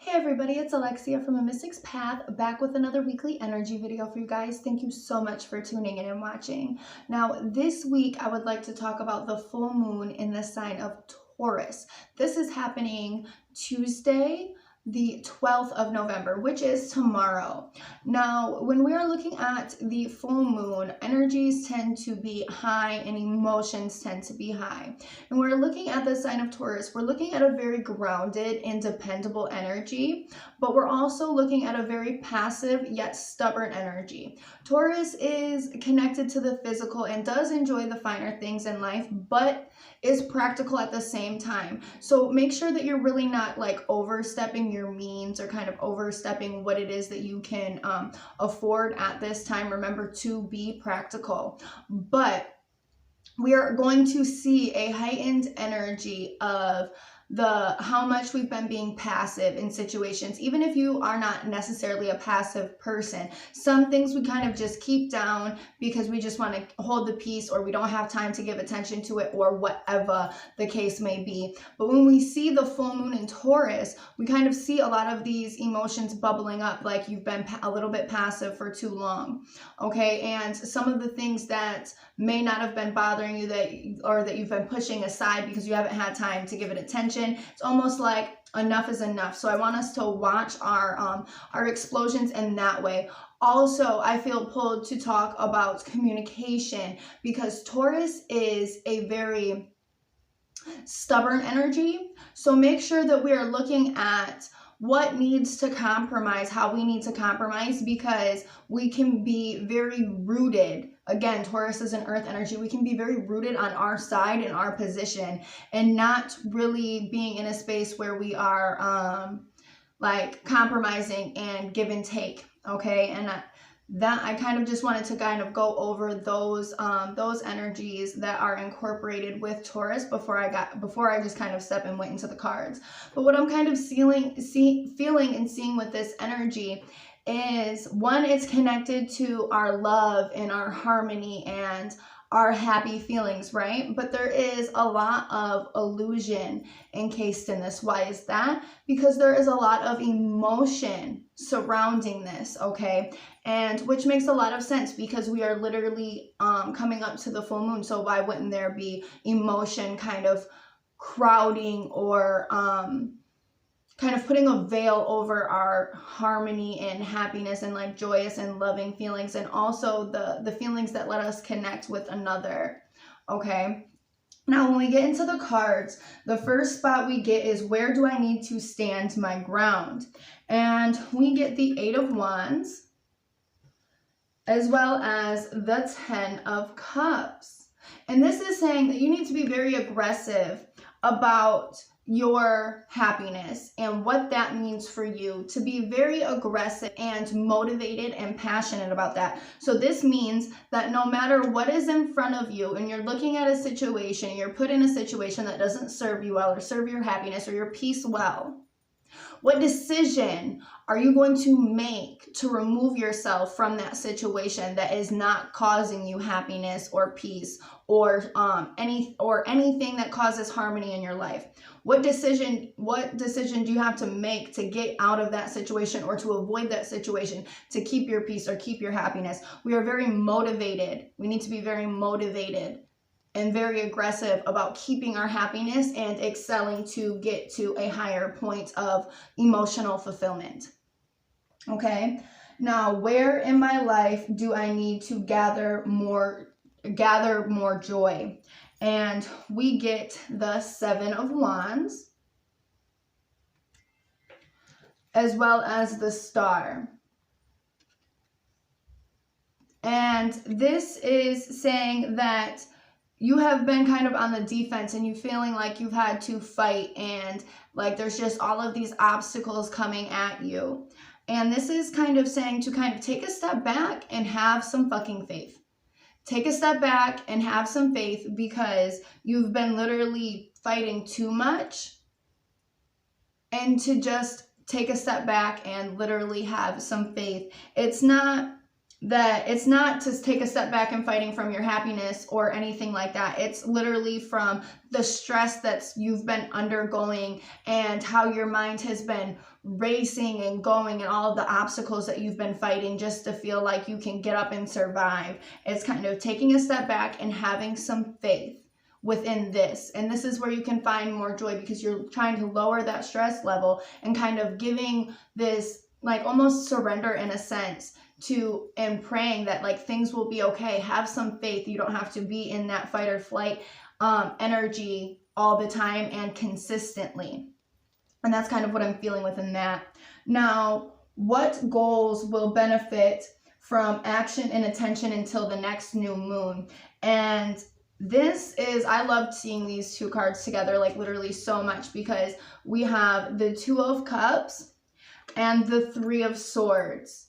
Hey everybody, it's Alexia from amysticspath, back with another weekly energy video for you guys. Thank you so much for tuning in and watching. Now, this week I would like to talk about the full moon in the sign of Taurus. This is happening Tuesday, the 12th of November, which is tomorrow. Now, when we are looking at the full moon, energies tend to be high and emotions tend to be high. And we're looking at the sign of Taurus. We're looking at a very grounded and dependable energy, but we're also looking at a very passive yet stubborn energy. Taurus is connected to the physical and does enjoy the finer things in life, but is practical at the same time. So make sure that you're really not like overstepping your means or kind of overstepping what it is that you can afford at this time. Remember to be practical. But we are going to see a heightened energy of how much we've been being passive in situations, even if you are not necessarily a passive person. Some things we kind of just keep down because we just want to hold the peace, or we don't have time to give attention to it, or whatever the case may be. But when we see the full moon in Taurus, we kind of see a lot of these emotions bubbling up, like you've been a little bit passive for too long, okay? And some of the things that may not have been bothering you that you've been pushing aside because you haven't had time to give it attention. It's almost like enough is enough. So I want us to watch our explosions in that way. Also, I feel pulled to talk about communication because Taurus is a very stubborn energy. So make sure that we are looking at what needs to compromise, how we need to compromise, because we can be very rooted. Again, Taurus is an earth energy. We can be very rooted on our side and our position and not really being in a space where we are like compromising and give and take, okay? And that I kind of just wanted to kind of go over those energies that are incorporated with Taurus before I just kind of step and went into the cards. But what I'm kind of feeling and seeing with this energy is, one, it's connected to our love and our harmony and our happy feelings, right? But there is a lot of illusion encased in this. Why is that? Because there is a lot of emotion surrounding this, okay? And which makes a lot of sense because we are literally coming up to the full moon. So why wouldn't there be emotion kind of crowding or kind of putting a veil over our harmony and happiness and like joyous and loving feelings, and also the feelings that let us connect with another, okay? Now, when we get into the cards, the first spot we get is, where do I need to stand my ground? And we get the 8 of Wands, as well as the 10 of Cups. And this is saying that you need to be very aggressive about your happiness and what that means for you, to be very aggressive and motivated and passionate about that. So this means that no matter what is in front of you and you're looking at a situation, you're put in a situation that doesn't serve you well or serve your happiness or your peace well, what decision are you going to make to remove yourself from that situation that is not causing you happiness or peace or anything that causes harmony in your life? What decision do you have to make to get out of that situation or to avoid that situation, to keep your peace or keep your happiness? We are very motivated. We need to be very motivated and very aggressive about keeping our happiness and excelling to get to a higher point of emotional fulfillment. Okay? Now, where in my life do I need to gather more joy? And we get the 7 of Wands, as well as the Star. And this is saying that you have been kind of on the defense and you feeling like you've had to fight and like there's just all of these obstacles coming at you. And this is kind of saying to kind of take a step back and have some fucking faith. Take a step back and have some faith, because you've been literally fighting too much, and to just take a step back and literally have some faith. It's not that it's not to take a step back and fighting from your happiness or anything like that. It's literally from the stress that you've been undergoing and how your mind has been racing and going and all of the obstacles that you've been fighting just to feel like you can get up and survive. It's kind of taking a step back and having some faith within this. And this is where you can find more joy, because you're trying to lower that stress level and kind of giving this like almost surrender in a sense to, and praying that like things will be okay. Have some faith. You don't have to be in that fight or flight energy all the time and consistently. And that's kind of what I'm feeling within that. Now, what goals will benefit from action and attention until the next new moon? And this is, I loved seeing these two cards together, like literally so much, because we have the Two of Cups and the Three of Swords.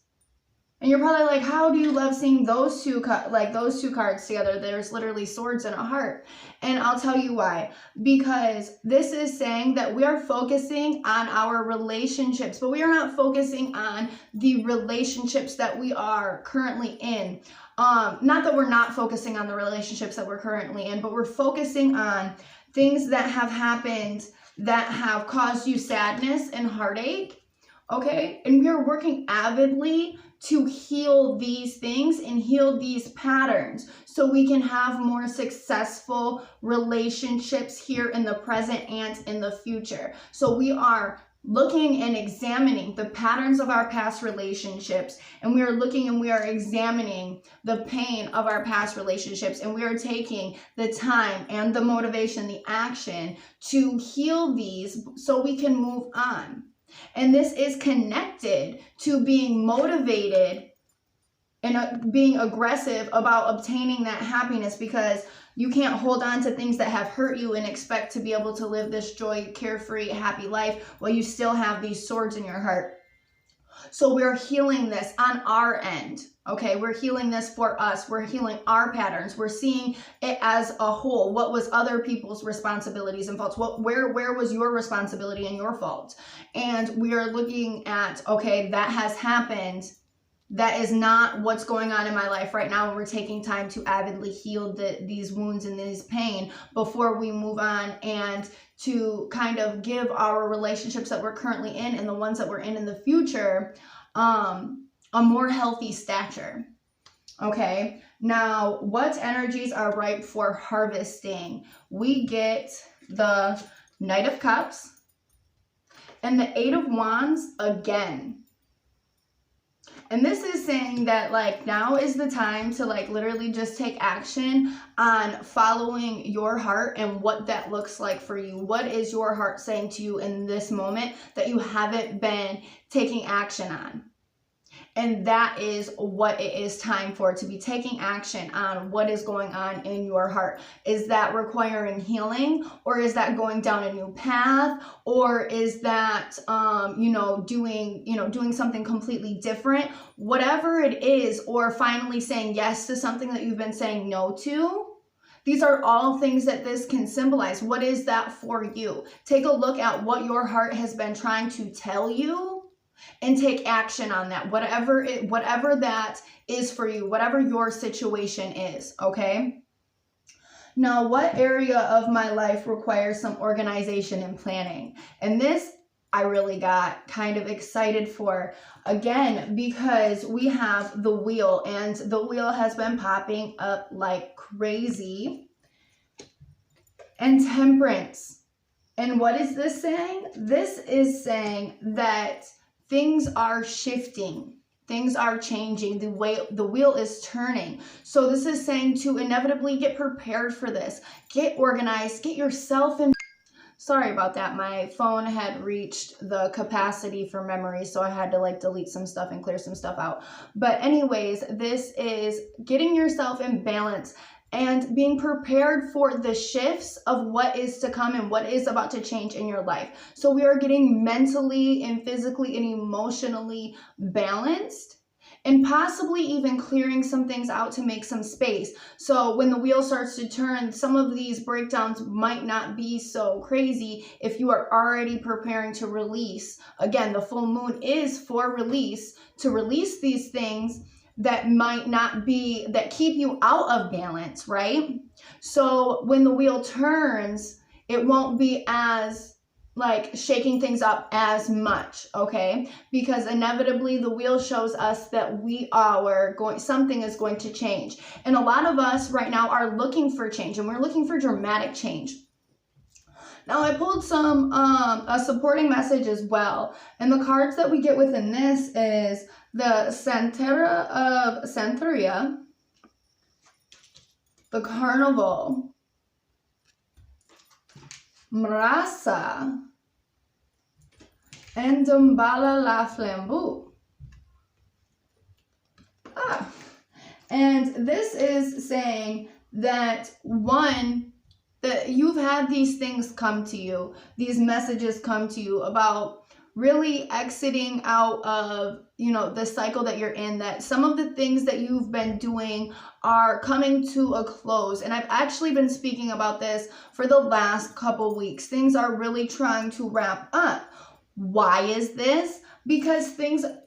And you're probably like, how do you love seeing those two cards together? There's literally swords and a heart. And I'll tell you why. Because this is saying that we are focusing on our relationships, but we are not focusing on the relationships that we are currently in. Not that we're not focusing on the relationships that we're currently in, but we're focusing on things that have happened that have caused you sadness and heartache. Okay? And we are working avidly to heal these things and heal these patterns so we can have more successful relationships here in the present and in the future. So we are looking and examining the patterns of our past relationships, and we are looking and we are examining the pain of our past relationships, and we are taking the time and the motivation, the action to heal these so we can move on. And this is connected to being motivated and being aggressive about obtaining that happiness, because you can't hold on to things that have hurt you and expect to be able to live this joy, carefree, happy life while you still have these swords in your heart. So we're healing this on our end. Okay, we're healing this for us. We're healing our patterns. We're seeing it as a whole. What was other people's responsibilities and faults? Where was your responsibility and your fault? And we are looking at, okay, that has happened. That is not what's going on in my life right now. And we're taking time to avidly heal these wounds and this pain before we move on, and to kind of give our relationships that we're currently in and the ones that we're in the future a more healthy stature. Okay, now what energies are ripe for harvesting? We get the Knight of Cups and the Eight of Wands again. And this is saying that like now is the time to like literally just take action on following your heart and what that looks like for you. What is your heart saying to you in this moment that you haven't been taking action on? And that is what it is time for, to be taking action on what is going on in your heart. Is that requiring healing, or is that going down a new path, or is that doing something completely different? Whatever it is, or finally saying yes to something that you've been saying no to. These are all things that this can symbolize. What is that for you? Take a look at what your heart has been trying to tell you and take action on that. Whatever that is for you, whatever your situation is, okay? Now, what area of my life requires some organization and planning? And this I really got kind of excited for, again, because we have the wheel, and the wheel has been popping up like crazy. And Temperance. And what is this saying? This is saying that things are shifting. Things are changing. The wheel is turning. So this is saying to inevitably get prepared for this. Get organized. Get yourself in. Sorry about that. My phone had reached the capacity for memory, so I had to like delete some stuff and clear some stuff out. But anyways, this is getting yourself in balance and being prepared for the shifts of what is to come and what is about to change in your life. So we are getting mentally and physically and emotionally balanced, and possibly even clearing some things out to make some space. So when the wheel starts to turn, some of these breakdowns might not be so crazy if you are already preparing to release. Again, the full moon is for release, to release these things that might not be, that keep you out of balance, right? So when the wheel turns, it won't be as like shaking things up as much, okay? Because inevitably the wheel shows us that something is going to change. And a lot of us right now are looking for change, and we're looking for dramatic change. Now I pulled some a supporting message as well, and the cards that we get within this is the Centera of Centuria, the Carnival, Mrasa, and Dumbala la Flambeau. And this is saying that that you've had these things come to you, these messages come to you about really exiting out of, the cycle that you're in, that some of the things that you've been doing are coming to a close. And I've actually been speaking about this for the last couple weeks. Things are really trying to wrap up. Why is this? Because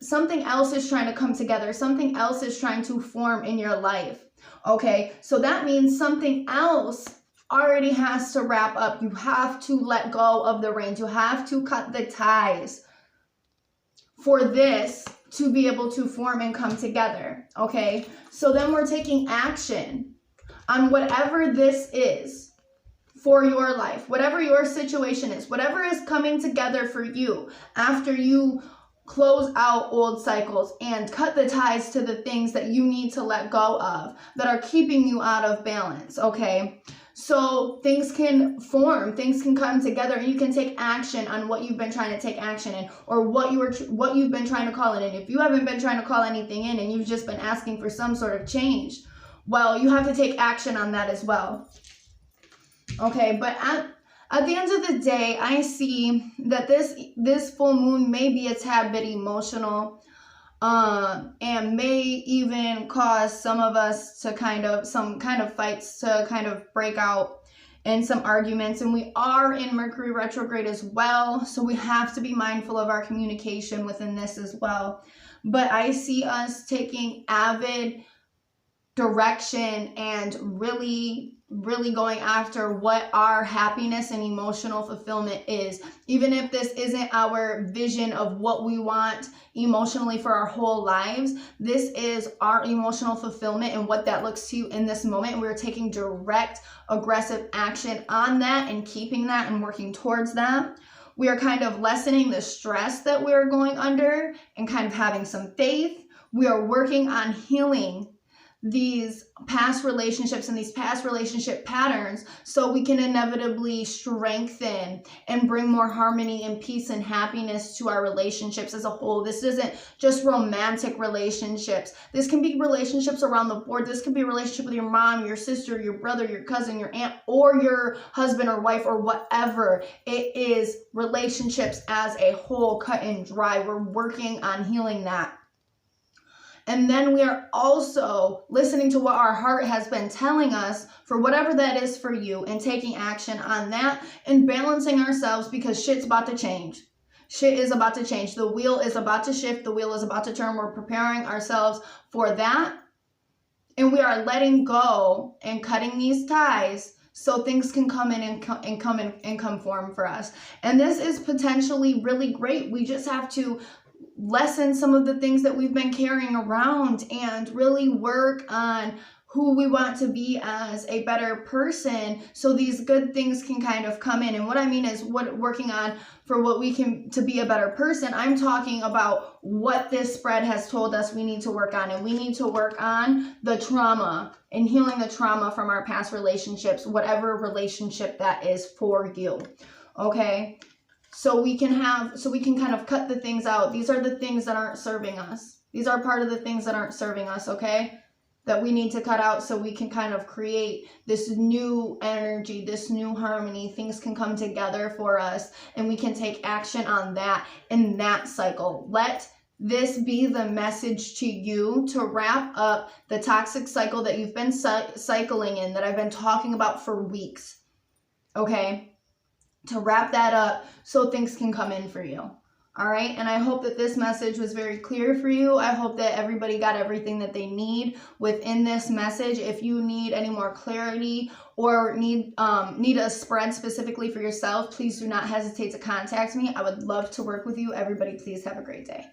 something else is trying to come together. Something else is trying to form in your life. Okay, so that means something else already has to wrap up. You have to let go of the reins. You have to cut the ties for this to be able to form and come together. Okay, so then we're taking action on whatever this is for your life, whatever your situation is, whatever is coming together for you after you close out old cycles and cut the ties to the things that you need to let go of that are keeping you out of balance, okay? So things can form, things can come together, and you can take action on what you've been trying to take action in, or what you've been trying to call it in. If you haven't been trying to call anything in and you've just been asking for some sort of change, well, you have to take action on that as well. Okay, but at the end of the day, I see that this full moon may be a tad bit emotional, and may even cause some of us to some kind of fights to kind of break out in some arguments. And we are in Mercury retrograde as well, so we have to be mindful of our communication within this as well. But I see us taking avid direction and really going after what our happiness and emotional fulfillment is. Even if this isn't our vision of what we want emotionally for our whole lives, this is our emotional fulfillment and what that looks to you in this moment. We're taking direct, aggressive action on that and keeping that and working towards that. We are kind of lessening the stress that we're going under and kind of having some faith. We are working on healing these past relationships and these past relationship patterns so we can inevitably strengthen and bring more harmony and peace and happiness to our relationships as a whole. This isn't just romantic relationships. This can be relationships around the board. This can be a relationship with your mom, your sister, your brother, your cousin, your aunt, or your husband or wife, or whatever. It is relationships as a whole, cut and dry. We're working on healing that. And then we are also listening to what our heart has been telling us for whatever that is for you, and taking action on that and balancing ourselves, because shit's about to change. Shit is about to change. The wheel is about to shift. The wheel is about to turn. We're preparing ourselves for that. And we are letting go and cutting these ties so things can come in and come form for us. And this is potentially really great. We just have to lessen some of the things that we've been carrying around and really work on who we want to be as a better person, so these good things can kind of come in. And what I mean is working on for what we can to be a better person. I'm talking about what this spread has told us we need to work on, and we need to work on the trauma and healing the trauma from our past relationships, whatever relationship that is for you. Okay? So we can kind of cut the things out. These are the things that aren't serving us. These are part of the things that aren't serving us, okay? That we need to cut out so we can kind of create this new energy, this new harmony. Things can come together for us, and we can take action on that in that cycle. Let this be the message to you to wrap up the toxic cycle that you've been cycling in, that I've been talking about for weeks, okay? To wrap that up so things can come in for you. All right, and I hope that this message was very clear for you. I hope that everybody got everything that they need within this message. If you need any more clarity or need a spread specifically for yourself, please do not hesitate to contact me. I would love to work with you. Everybody, please have a great day.